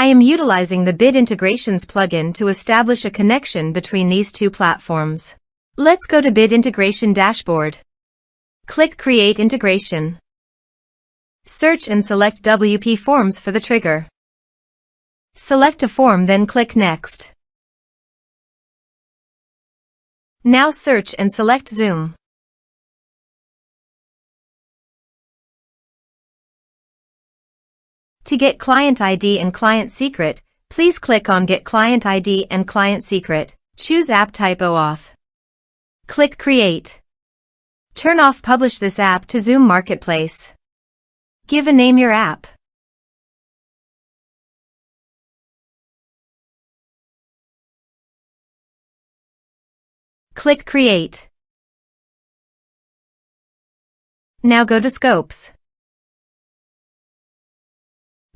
I am utilizing the Bit Integrations plugin to establish a connection between these two platforms. Let's go to Bit Integration Dashboard. Click Create Integration. Search and select WPForms for the trigger. Select a form, then click Next. Now search and select Zoom. To get Client ID and Client Secret, please click on Get Client ID and Client Secret. Choose App Type OAuth. Click Create. Turn off Publish this app to Zoom Marketplace. Give a name your app. Click Create. Now go to Scopes.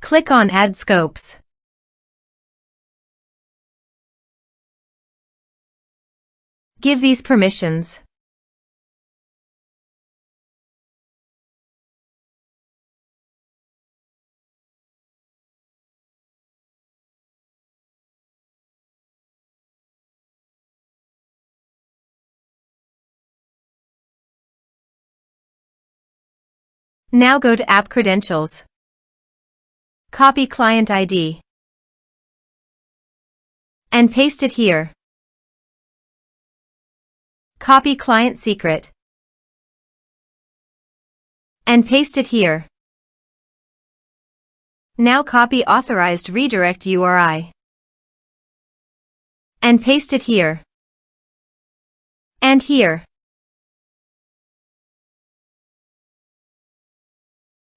Click on Add Scopes. Give these permissions. Now go to App Credentials. Copy Client ID and paste it here. Copy Client Secret and paste it here. Now copy Authorized Redirect URI and paste it here and here.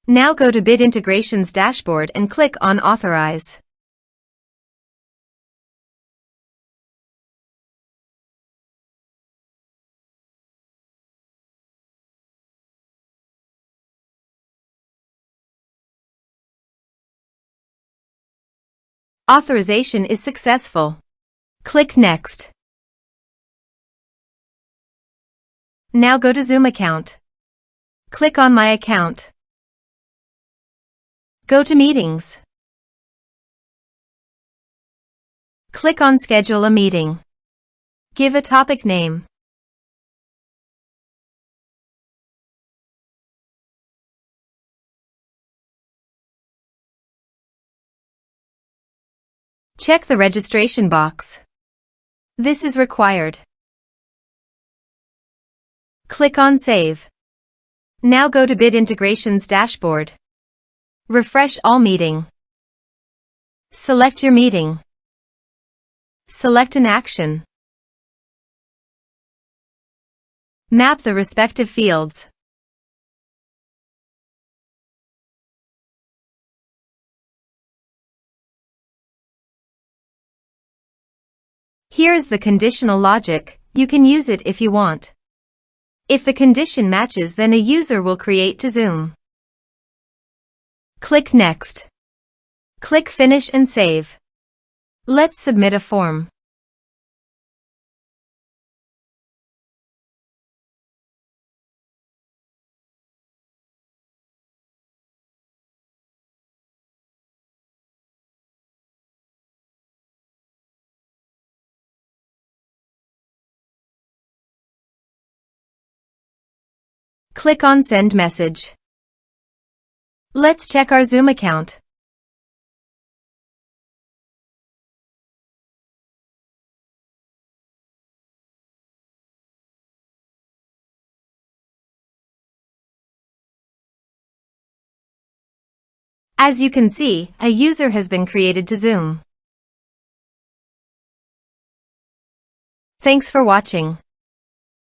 Now go to Bit Integrations Dashboard and click on Authorize. Authorization is successful. Click Next. Now go to Zoom account. Click on My Account. Go to Meetings. Click on Schedule a meeting. Give a topic name. Check the registration box. This is required. Click on Save. Now go to Bit Integrations Dashboard. Refresh all meeting. Select your meeting. Select an action. Map the respective fields. Here is the conditional logic. You can use it if you want. If the condition matches, then a user will create to Zoom. Click Next. Click Finish and Save. Let's submit a form. Click on Send Message. Let's check our Zoom account. As you can see, a user has been created to Zoom. Thanks for watching.